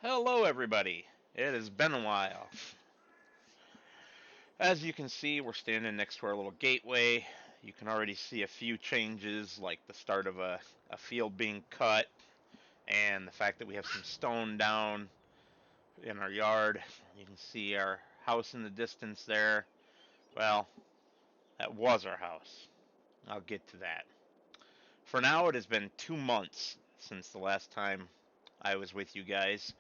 Hello everybody! It has been a while. As you can see, we're standing next to our little gateway. You can already see a few changes, like the start of a field being cut, and the fact that we have some stone down in our yard. You can see our house in the distance there. Well, that was our house. I'll get to that. For now, it has been 2 months since the last time I was with you guys,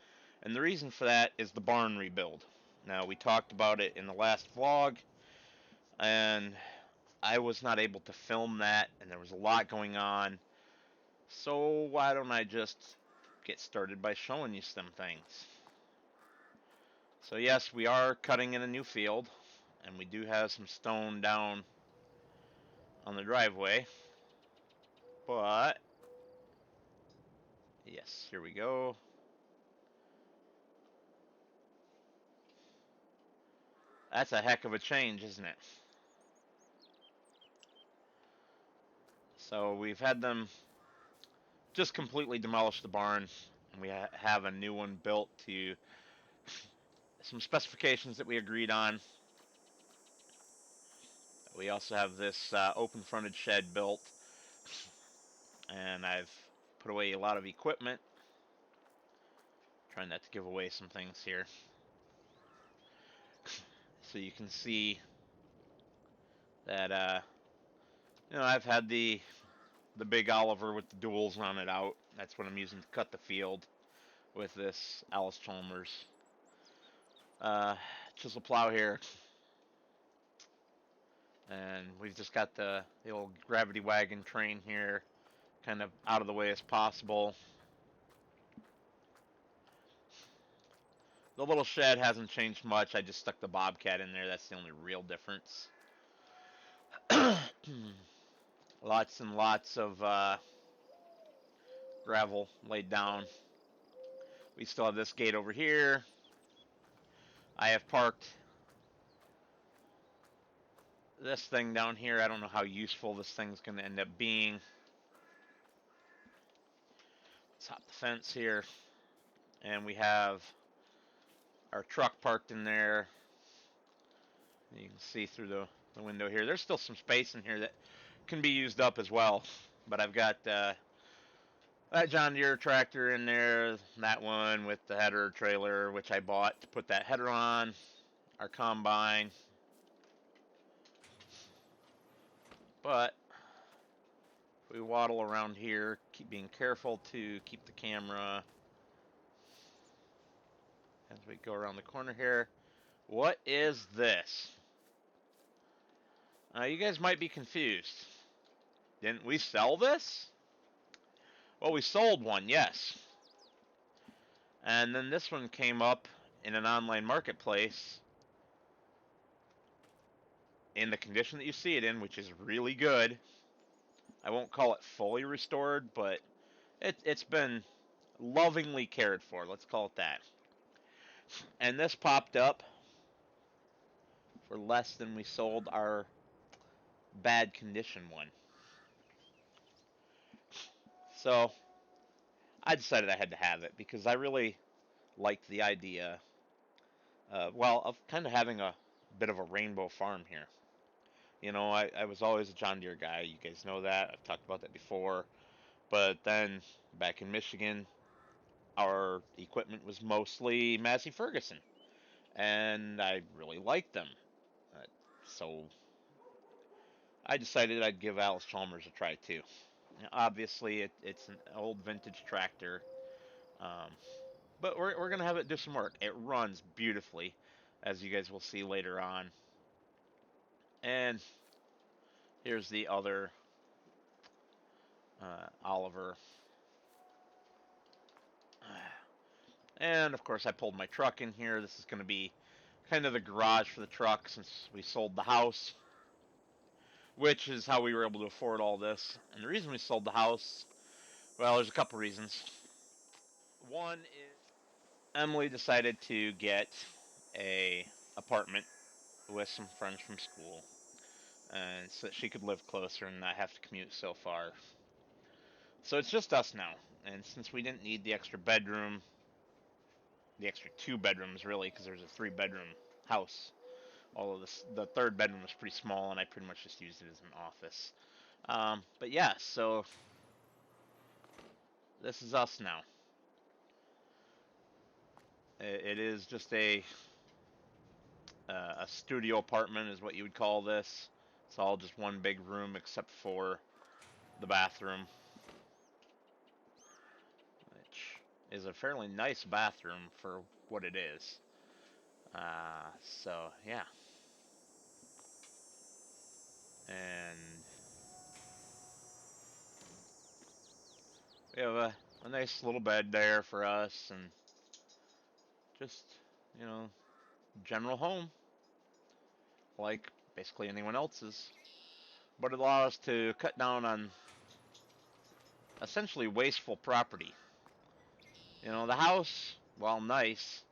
and the reason for that is the barn rebuild. Now, we talked about it in the last vlog, and I was not able to film that, and there was a lot going on. So, why don't I just get started by showing you some things? So, yes, we are cutting in a new field, and we do have some stone down on the driveway, but yes, here we go. That's a heck of a change, isn't it? So we've had them just completely demolish the barn, and we have a new one built to some specifications that we agreed on. We also have this open-fronted shed built, and I've put away a lot of equipment. Trying not to give away some things here. So you can see that I've had the big Oliver with the duals on it out. That's what I'm using to cut the field with this Alice Chalmers uh, chisel plow here. And we've just got the old gravity wagon train here, kind of out of the way as possible. The little shed hasn't changed much. I just stuck the Bobcat in there. That's the only real difference. Lots and lots of gravel laid down. We still have this gate over here. I have parked this thing down here. I don't know how useful this thing's going to end up being. Let's hop the fence here. And we have our truck parked in there. You can see through the window here. There's still some space in here that can be used up as well. But I've got that John Deere tractor in there, that one with the header trailer, which I bought to put that header on, our combine. But if we waddle around here, keep being careful to keep the camera as we go around the corner here. What is this? You guys might be confused. Didn't we sell this? Well, we sold one, yes. And then this one came up in an online marketplace in the condition that you see it in, which is really good. I won't call it fully restored, but it's been lovingly cared for. Let's call it that. And this popped up for less than we sold our bad condition one. So I decided I had to have it because I really liked the idea, of kind of having a bit of a rainbow farm here. You know, I was always a John Deere guy. You guys know that. I've talked about that before. But then back in Michigan, our equipment was mostly Massey Ferguson. And I really liked them. So I decided I'd give Alice Chalmers a try too. Obviously, it's an old vintage tractor. Um, but we're going to have it do some work. It runs beautifully, as you guys will see later on. And here's the other Oliver. And of course, I pulled my truck in here. This is going to be kind of the garage for the truck since we sold the house, which is how we were able to afford all this. And the reason we sold the house, well, there's a couple reasons. One is Emily decided to get a apartment with some friends from school, and so that she could live closer and not have to commute so far. So it's just us now, and since we didn't need the extra bedroom, the extra 2 bedrooms really, because there's a 3 bedroom house. Although the third bedroom was pretty small, and I pretty much just used it as an office. But yeah, so this is us now. It is just a studio apartment, is what you would call this. It's all just one big room except for the bathroom, which is a fairly nice bathroom for what it is. So yeah, and we have a nice little bed there for us, and just, you know, general home like basically anyone else's. But it allows us to cut down on essentially wasteful property. You know, the house, while nice,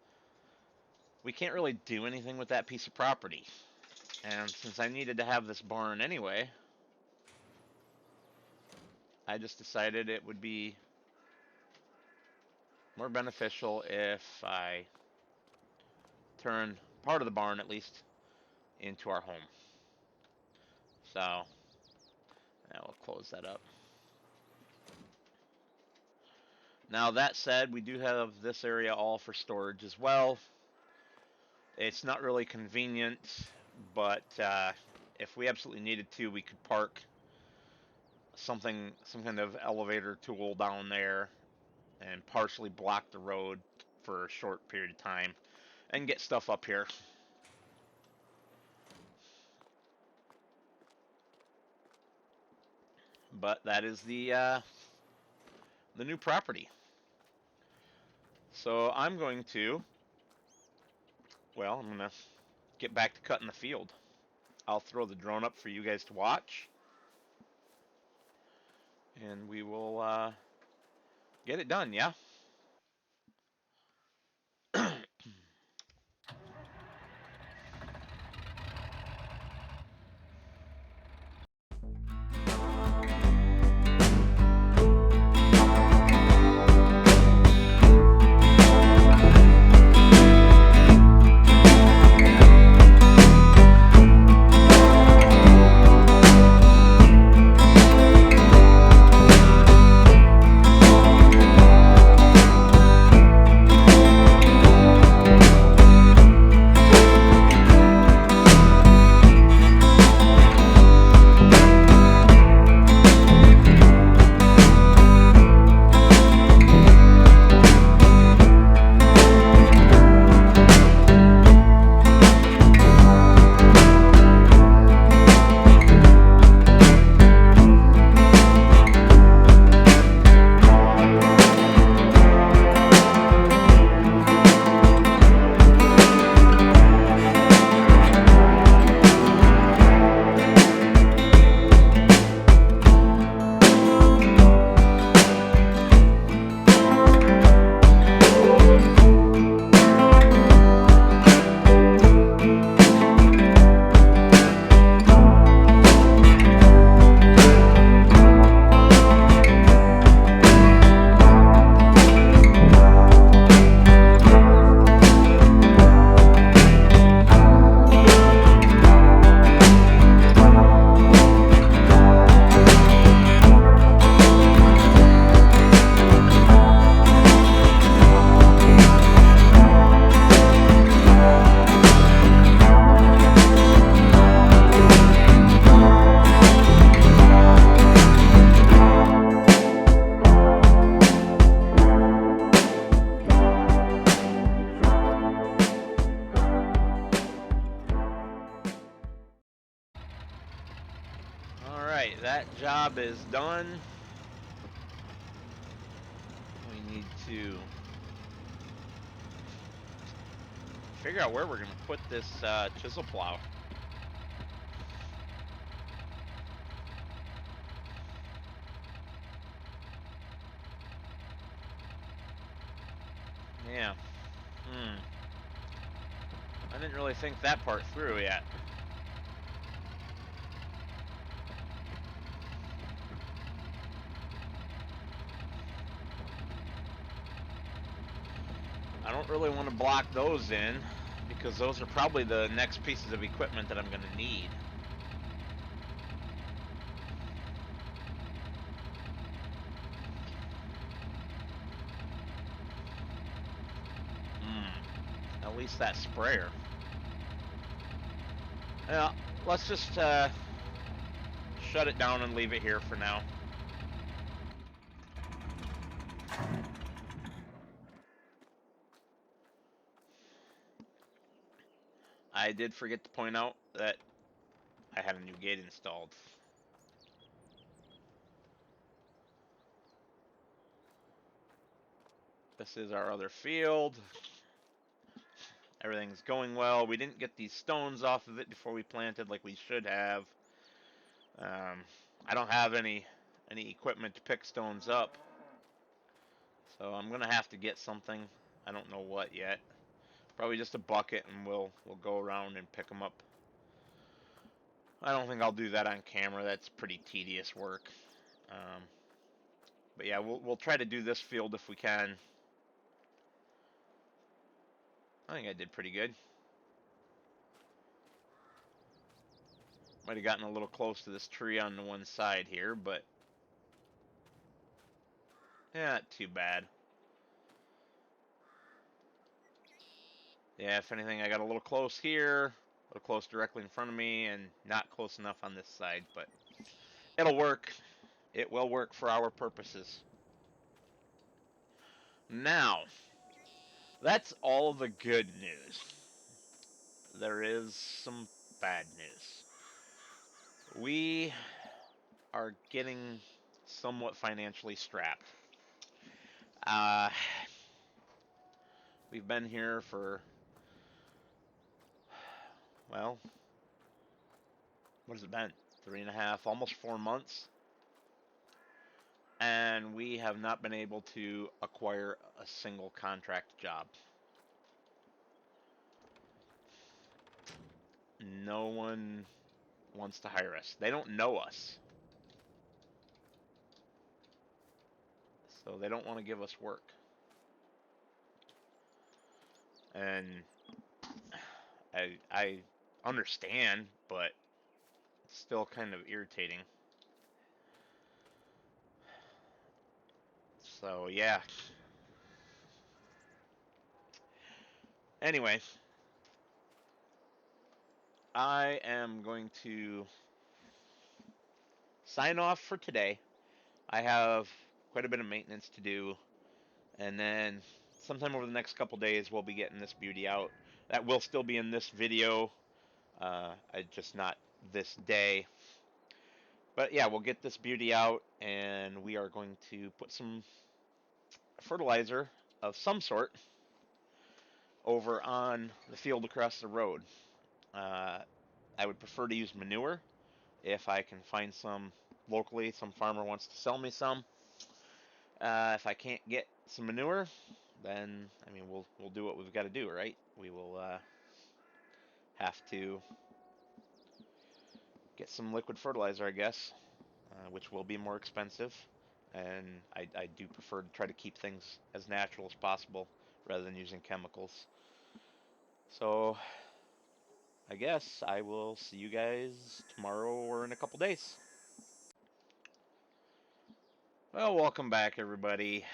we can't really do anything with that piece of property. And since I needed to have this barn anyway, I just decided it would be more beneficial if I turn part of the barn, at least, into our home. So, I will close that up. Now, that said, we do have this area all for storage as well. It's not really convenient, but if we absolutely needed to, we could park some kind of elevator tool down there and partially block the road for a short period of time and get stuff up here. But that is the new property. So I'm going to, well, I'm gonna get back to cutting the field. I'll throw the drone up for you guys to watch, and we will get it done. Yeah. Alright, that job is done. We need to figure out where we're going to put this chisel plow. Yeah. I didn't really think that part through yet. I I don't really want to block those in because those are probably the next pieces of equipment that I'm going to need. At least that sprayer. Yeah, let's just shut it down and leave it here for now. I did forget to point out that I had a new gate installed. This is our other field. Everything's going well. We didn't get these stones off of it before we planted like we should have. I don't have any equipment to pick stones up, so I'm gonna have to get something. I don't know what yet. Probably just a bucket, and we'll go around and pick them up. I don't think I'll do that on camera. That's pretty tedious work. Um, but yeah, we'll try to do this field if we can. I think I did pretty good. Might have gotten a little close to this tree on the one side here, but yeah, not too bad. Yeah, if anything, I got a little close here, a little close directly in front of me, and not close enough on this side, but it'll work. It will work for our purposes. Now, that's all the good news. There is some bad news. We are getting somewhat financially strapped. Uh, we've been here for, well, what has it been? 3.5, almost 4 months. And we have not been able to acquire a single contract job. No one wants to hire us. They don't know us. So they don't want to give us work. And I understand, but it's still kind of irritating. So yeah. Anyway, I am going to sign off for today. I have quite a bit of maintenance to do, and then sometime over the next couple days we'll be getting this beauty out. That will still be in this video, just not this day. But yeah, we'll get this beauty out, and we are going to put some fertilizer of some sort over on the field across the road. Uh, I would prefer to use manure if I can find some locally. Some farmer wants to sell me some. If I can't get some manure, then I mean we'll do what we've got to do, right? We will have to get some liquid fertilizer, I guess, which will be more expensive. And I do prefer to try to keep things as natural as possible rather than using chemicals. So I guess I will see you guys tomorrow or in a couple days. Well, welcome back, everybody.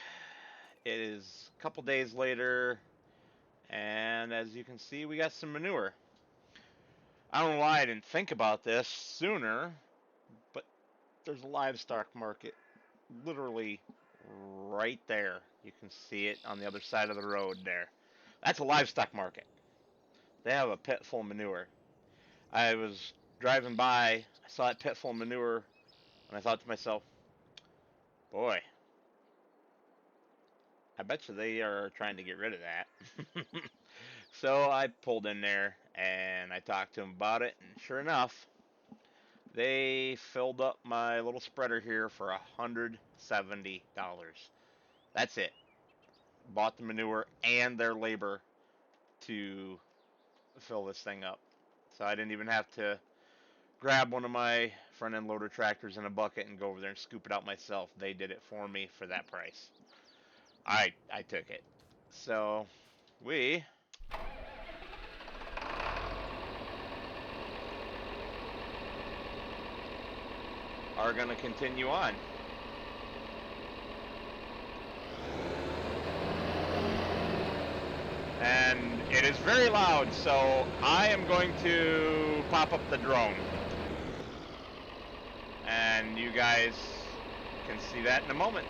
It is a couple days later, and as you can see, we got some manure. I don't know why I didn't think about this sooner, but there's a livestock market literally right there. You can see it on the other side of the road there. That's a livestock market. They have a pit full of manure. I was driving by, I saw that pit full of manure, and I thought to myself, boy, I bet you they are trying to get rid of that. So I pulled in there and I talked to them about it, and sure enough, they filled up my little spreader here for $170. That's it. Bought the manure and their labor to fill this thing up. So I didn't even have to grab one of my front end loader tractors in a bucket and go over there and scoop it out myself. They did it for me for that price. I took it. So we are going to continue on. And it is very loud, so I am going to pop up the drone. And you guys can see that in a moment.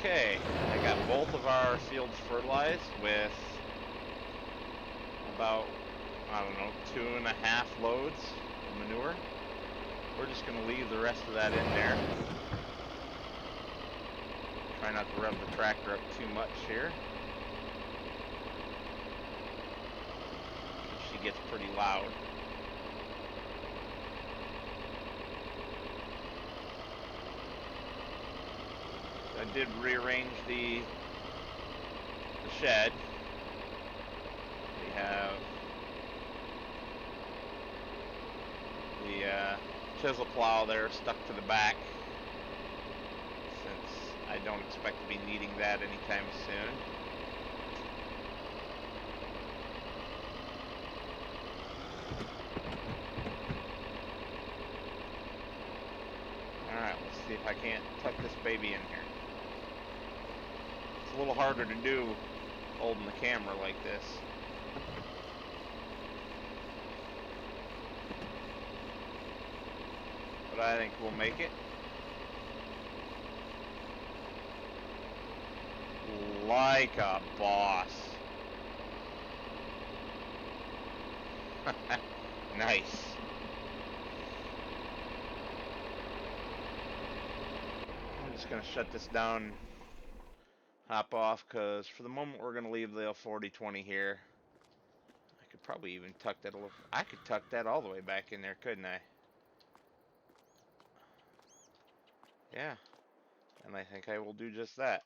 Okay, I got both of our fields fertilized with about, I don't know, 2.5 loads of manure. We're just going to leave the rest of that in there. Try not to rev the tractor up too much here. She gets pretty loud. I did rearrange the shed. We have the chisel plow there stuck to the back, since I don't expect to be needing that anytime soon. I can't tuck this baby in here. It's a little harder to do holding the camera like this. But I think we'll make it. Like a boss. Nice. I'm just going to shut this down, hop off, because for the moment we're going to leave the 40-20 here. I could probably even tuck that a little. I could tuck that all the way back in there, couldn't I? Yeah. And I think I will do just that.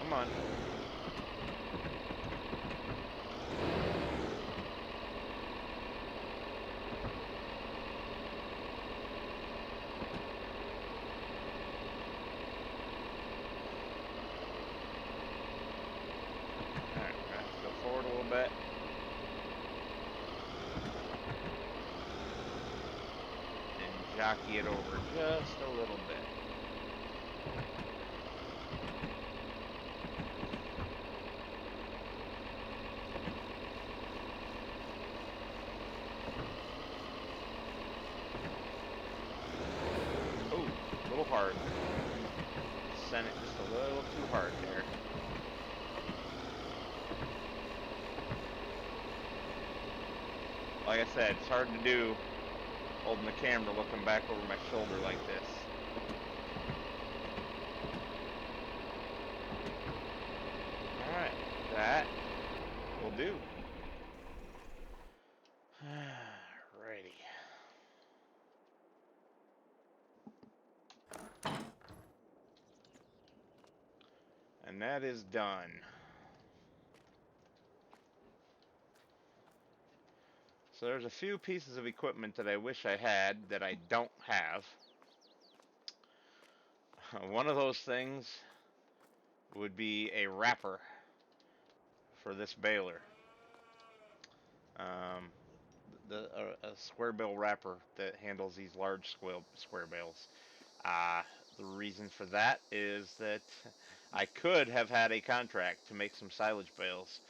Come on. Alright, we're going to have to go forward a little bit. And jockey it over just a little bit. A little hard. Sent it just a little too hard there. Like I said, it's hard to do holding the camera looking back over my shoulder like this. Alright, that will do. Alrighty. And that is done. So there's a few pieces of equipment that I wish I had that I don't have. One of those things would be a wrapper for this baler. A square bale wrapper that handles these large square bales. The reason for that is that I could have had a contract to make some silage bales,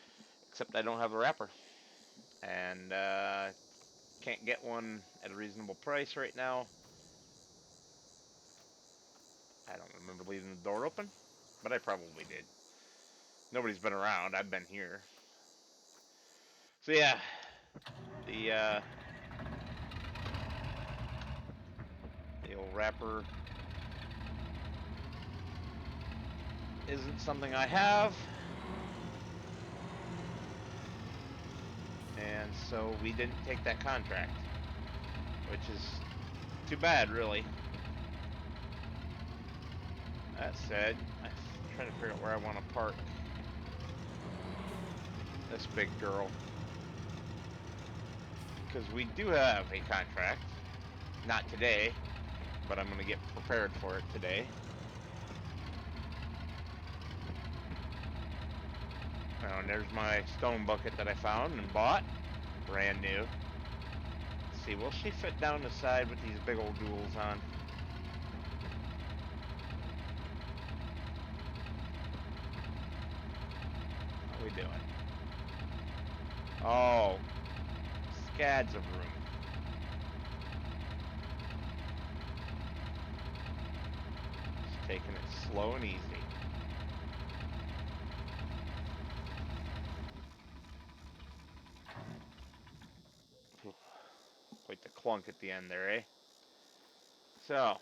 except I don't have a wrapper, and can't get one at a reasonable price right now. I don't remember leaving the door open, but I probably did. Nobody's been around. I've been here. So yeah, the old wrapper isn't something I have, and so we didn't take that contract, which is too bad, really. That said, I'm trying to figure out where I want to park this big girl, because we do have a contract. Not today, but I'm going to get prepared for it today. Oh, and there's my stone bucket that I found and bought. Brand new. Let's see, will she fit down the side with these big old duals on? How we doing? Oh, scads of room. Just taking it slow and easy. Quite the clunk at the end there, eh? So,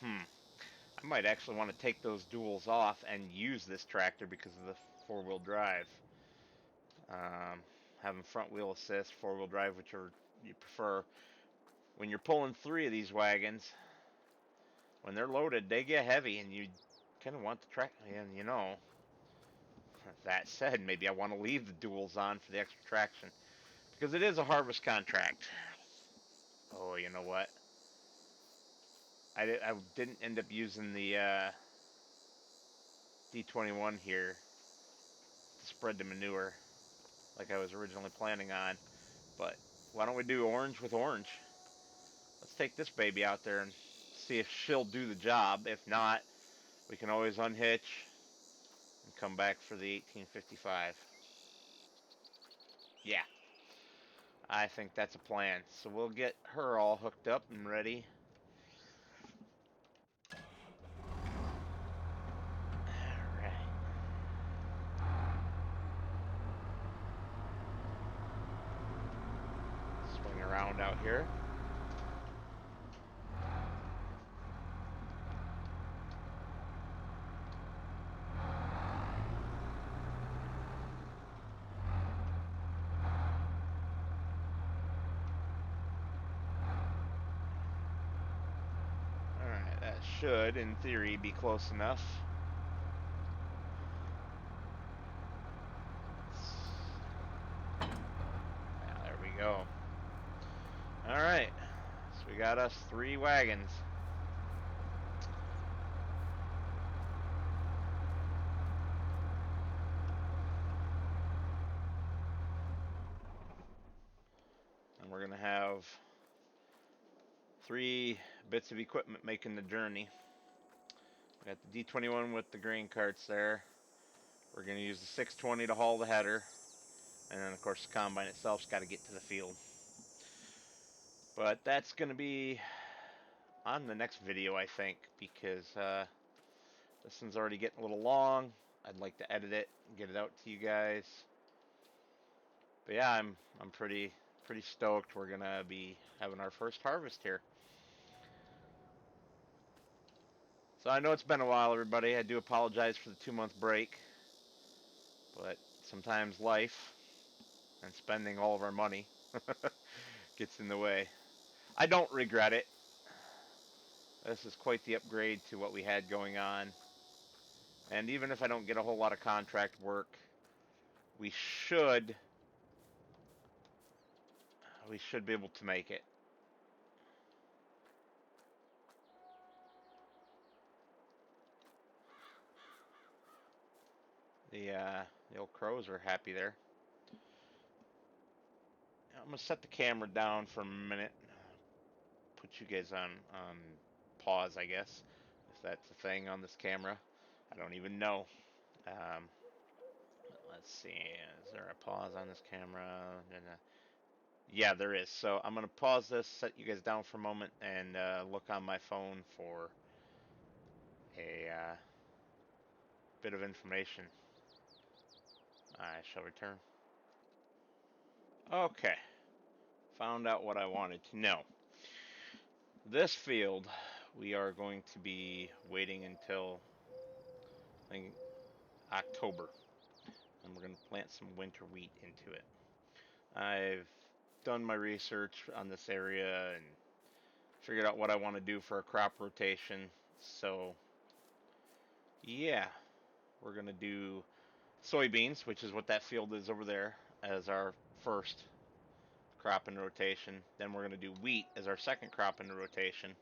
I might actually want to take those duals off and use this tractor because of the four-wheel drive. Having front wheel assist, four-wheel drive, whichever you prefer. When you're pulling 3 of these wagons, when they're loaded, they get heavy, and you kind of want the track. And you know, that said, maybe I want to leave the duals on for the extra traction because it is a harvest contract. Oh, you know what? I didn't end up using the D21 here to spread the manure like I was originally planning on. But why don't we do orange with orange? Let's take this baby out there and see if she'll do the job. If not, we can always unhitch and come back for the 1855. Yeah, I think that's a plan. So we'll get her all hooked up and ready. Alright. Swing around out here. Alright, that should, in theory, be close enough. Yeah, there we go. Alright, so we got us 3 wagons. And we're going to have 3 bits of equipment making the journey. We got the D21 with the grain carts there. We're going to use the 620 to haul the header. And then, of course, the combine itself's got to get to the field. But that's going to be on the next video, I think, because this one's already getting a little long. I'd like to edit it and get it out to you guys. But yeah, I'm pretty stoked. We're gonna be having our first harvest here. So I know it's been a while, everybody. I do apologize for the 2-month break, but sometimes life and spending all of our money gets in the way. I don't regret it. This is quite the upgrade to what we had going on. And even if I don't get a whole lot of contract work, we should be able to make it. The old crows are happy there. I'm gonna set the camera down for a minute. Put you guys on pause, I guess, if that's a thing on this camera. I don't even know. Um, let's see. Is there a pause on this camera? Yeah, there is. So I'm gonna pause this, set you guys down for a moment, and look on my phone for a bit of information. I shall return. Okay. Found out what I wanted to know. This field, we are going to be waiting until, I think, October, and we're going to plant some winter wheat into it. I've done my research on this area and figured out what I want to do for a crop rotation. So, yeah, we're going to do soybeans, which is what that field is over there, as our first crop in rotation. Then we're going to do wheat as our second crop in the rotation.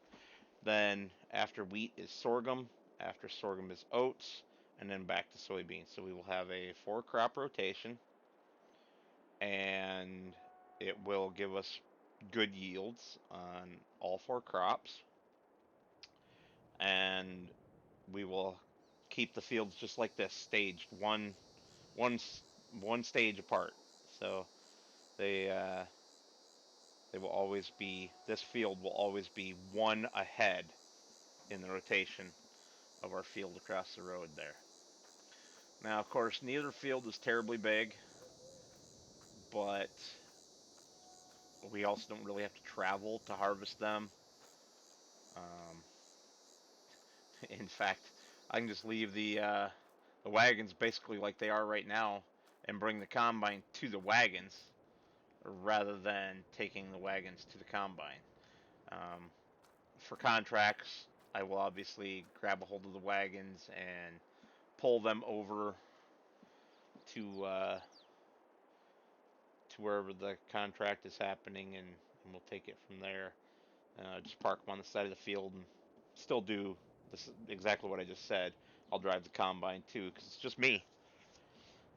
Then after wheat is sorghum, after sorghum is oats, and then back to soybeans. So we will have a 4-crop rotation, and it will give us good yields on all 4 crops. And we will keep the fields just like this, staged one one stage apart. So they will always be, this field will always be one ahead in the rotation of our field across the road there. Now, of course, neither field is terribly big, but we also don't really have to travel to harvest them. Um, in fact, I can just leave the wagons basically like they are right now and bring the combine to the wagons rather than taking the wagons to the combine. Um, for contracts, I will obviously grab a hold of the wagons and pull them over to wherever the contract is happening, and we'll take it from there. Just park them on the side of the field and still do this exactly what I just said. I'll drive the combine too, because it's just me.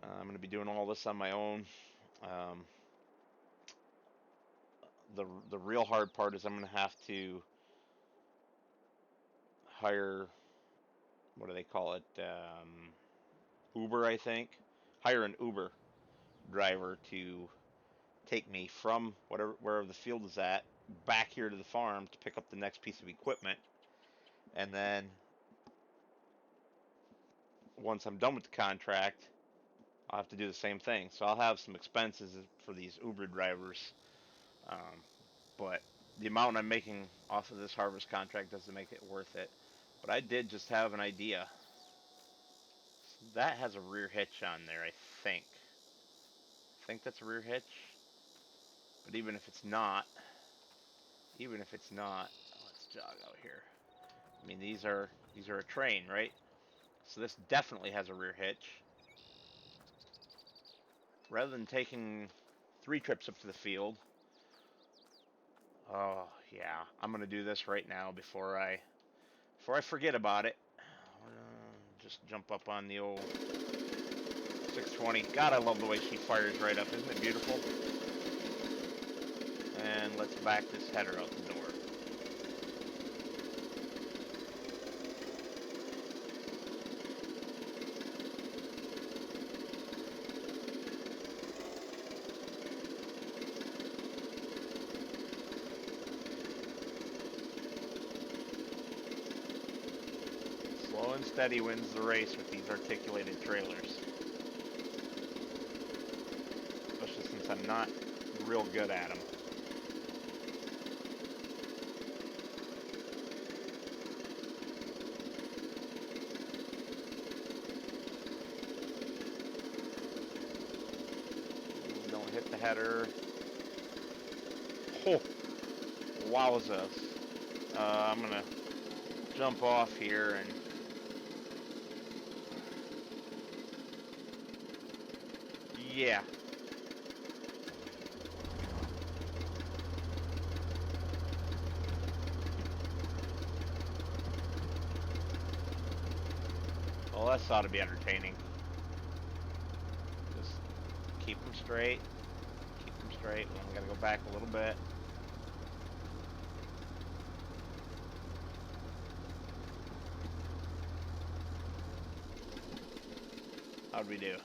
I'm going to be doing all this on my own. Um, the real hard part is I'm going to have to hire, what do they call it? Uber, I think. Hire an Uber driver to take me from wherever the field is at back here to the farm to pick up the next piece of equipment. And then once I'm done with the contract, I'll have to do the same thing. So I'll have some expenses for these Uber drivers. Um, but the amount I'm making off of this harvest contract doesn't make it worth it. But I did just have an idea. That has a rear hitch on there, I think. I think that's a rear hitch. But even if it's not, let's jog out here. I mean, these are a train, right? So this definitely has a rear hitch. Rather than taking 3 trips up to the field, oh yeah, I'm gonna do this right now before I forget about it. Just jump up on the old 620. God, I love the way she fires right up. Isn't it beautiful? And let's back this header out the door. Slow and steady wins the race with these articulated trailers. Especially since I'm not real good at them. Don't hit the header. Oh, wowzers. I'm gonna jump off here and yeah. Well, this ought to be entertaining. Just keep them straight. Keep them straight. Well, I'm gonna go back a little bit. How'd we do?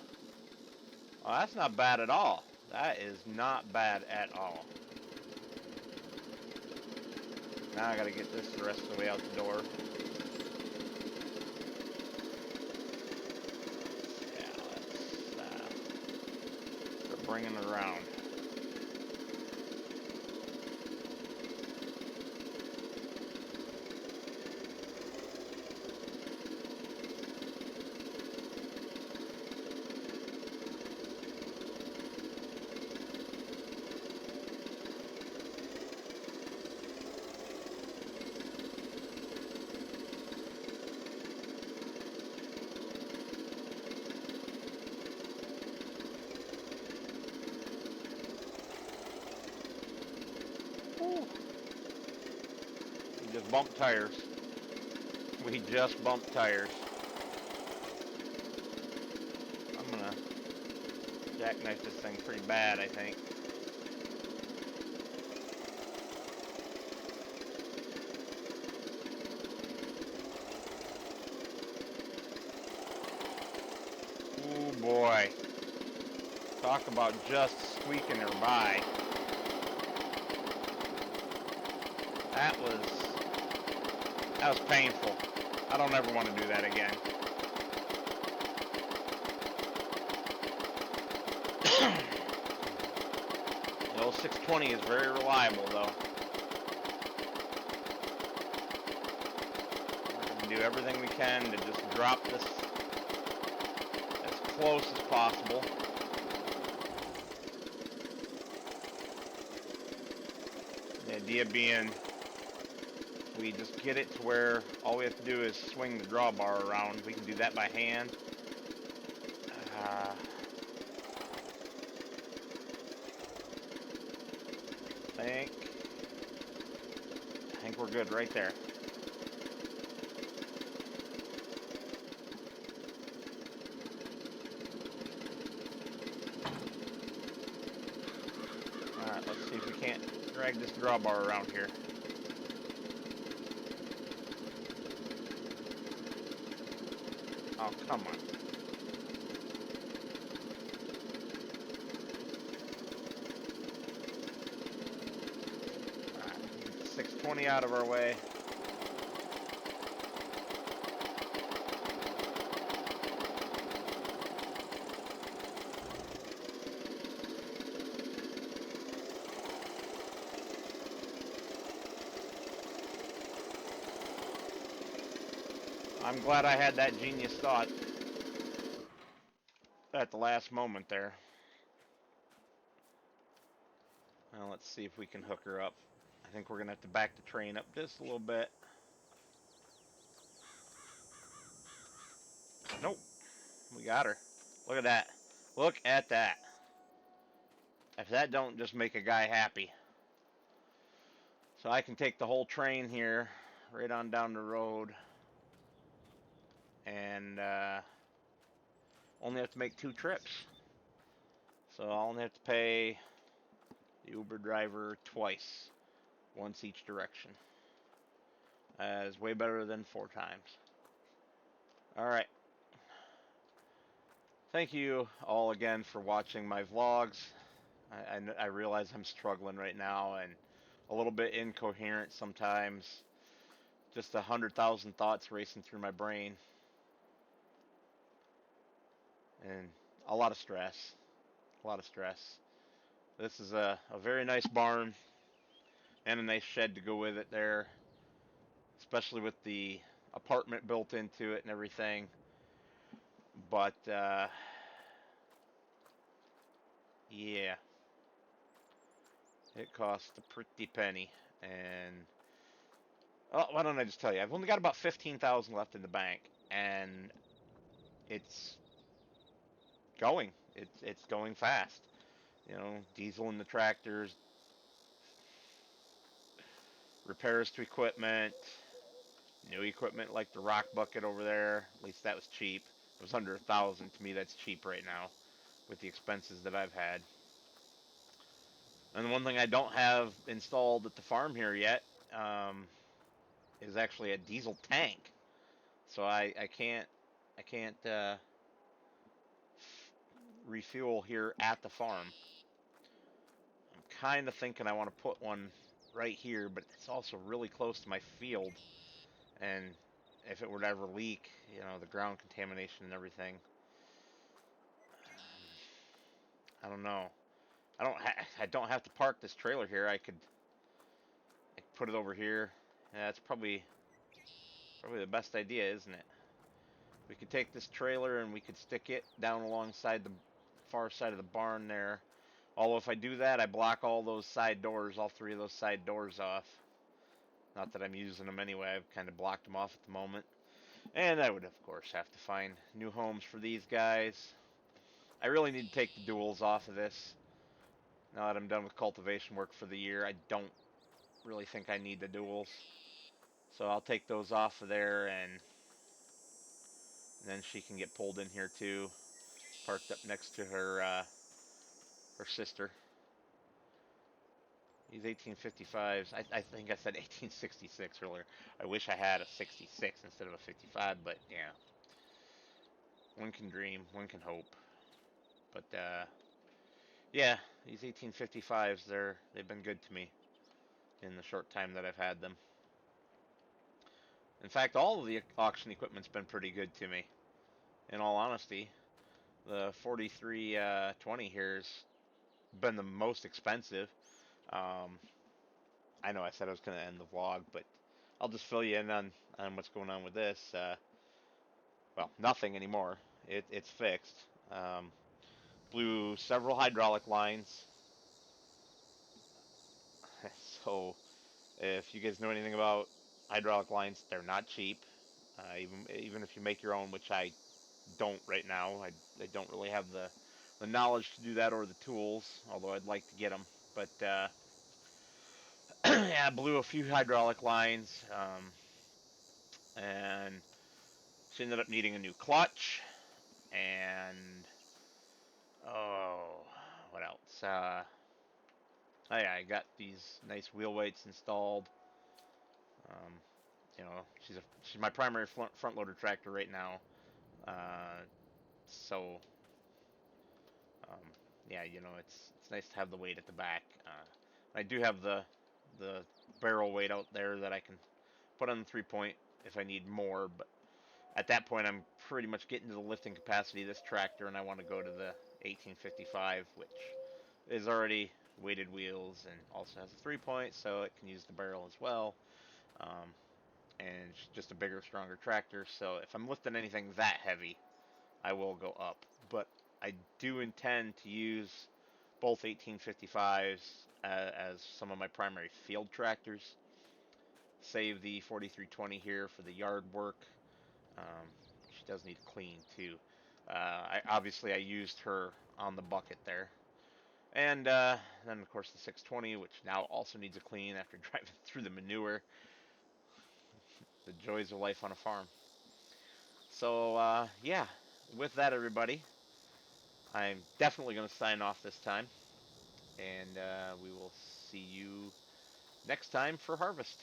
Oh, that's not bad at all. That is not bad at all. Now I gotta get this the rest of the way out the door. Yeah, let's start bringing it around. We just bumped tires. We just bumped tires. I'm gonna jackknife this thing pretty bad, I think. Oh boy. Talk about just squeaking her by. That was painful. I don't ever want to do that again. The old 620 is very reliable though. We're going to do everything we can to just drop this as close as possible. The idea being, we just get it to where all we have to do is swing the drawbar around. We can do that by hand. I think we're good right there. drag this drawbar around here. Oh, come on. Alright, get the 620 out of our way. I'm glad I had that genius thought at the last moment there. Now let's see if we can hook her up. I think we're going to have to back the train up just a little bit. Nope. We got her. Look at that. Look at that. If that don't just make a guy happy. So I can take the whole train here, right on down the road. And only have to make 2 trips. So I'll only have to pay the Uber driver twice. Once each direction. Is way better than 4 times. Alright. Thank you all again for watching my vlogs. I realize I'm struggling right now and a little bit incoherent sometimes. Just 100,000 thoughts racing through my brain. And a lot of stress. A lot of stress. This is a very nice barn and a nice shed to go with it there. Especially with the apartment built into it and everything. But, yeah. It cost a pretty penny. And, oh, why don't I just tell you? I've only got about 15,000 left in the bank. And it's going. It's going fast. You know, diesel in the tractors, repairs to equipment, new equipment like the rock bucket over there. At least that was cheap. It was under 1,000. To me, that's cheap right now with the expenses that I've had. And the one thing I don't have installed at the farm here yet is actually a diesel tank. So I can't refuel here at the farm. I'm kind of thinking I want to put one right here, but it's also really close to my field. And if it were to ever leak, you know, the ground contamination and everything, I don't know. I don't have to park this trailer here. I could put it over here. Yeah, that's probably the best idea, isn't it? We could take this trailer and we could stick it down alongside the far side of the barn there. Although if I do that, I block all those side doors, all 3 of those side doors off. Not that I'm using them anyway. I've kind of blocked them off at the moment. And I would, of course, have to find new homes for these guys. I really need to take the duals off of this. Now that I'm done with cultivation work for the year, I don't really think I need the duals. So I'll take those off of there, and then she can get pulled in here too. Parked up next to her sister. These 1855s. I think I said 1866 earlier. I wish I had a 66 instead of a 55, but yeah. One can dream, one can hope. But yeah, these 1855s, they've been good to me in the short time that I've had them. In fact, all of the auction equipment's been pretty good to me. In all honesty, the 4320 here's been the most expensive. I know I said I was going to end the vlog, but I'll just fill you in on what's going on with this. Well, nothing anymore. It's fixed. Blew several hydraulic lines. So if you guys know anything about hydraulic lines, they're not cheap. Even if you make your own, which I don't right now. I don't really have the knowledge to do that or the tools, although I'd like to get them. But yeah, I blew a few hydraulic lines, and she ended up needing a new clutch, and oh, what else? I got these nice wheel weights installed. Um, she's my primary front loader tractor right now. Uh, so um, yeah, it's nice to have the weight at the back. I do have the barrel weight out there that I can put on the 3-point if I need more, but at that point I'm pretty much getting to the lifting capacity of this tractor, and I want to go to the 1855, which is already weighted wheels and also has a 3-point, so it can use the barrel as well. Um, and it's just a bigger, stronger tractor. So if I'm lifting anything that heavy, I will go up. But I do intend to use both 1855s as some of my primary field tractors. Save the 4320 here for the yard work. She does need to clean too. Obviously I used her on the bucket there. And then of course the 620, which now also needs a clean after driving through the manure. The joys of life on a farm. So yeah, with that everybody, I'm definitely going to sign off this time, and we will see you next time for harvest.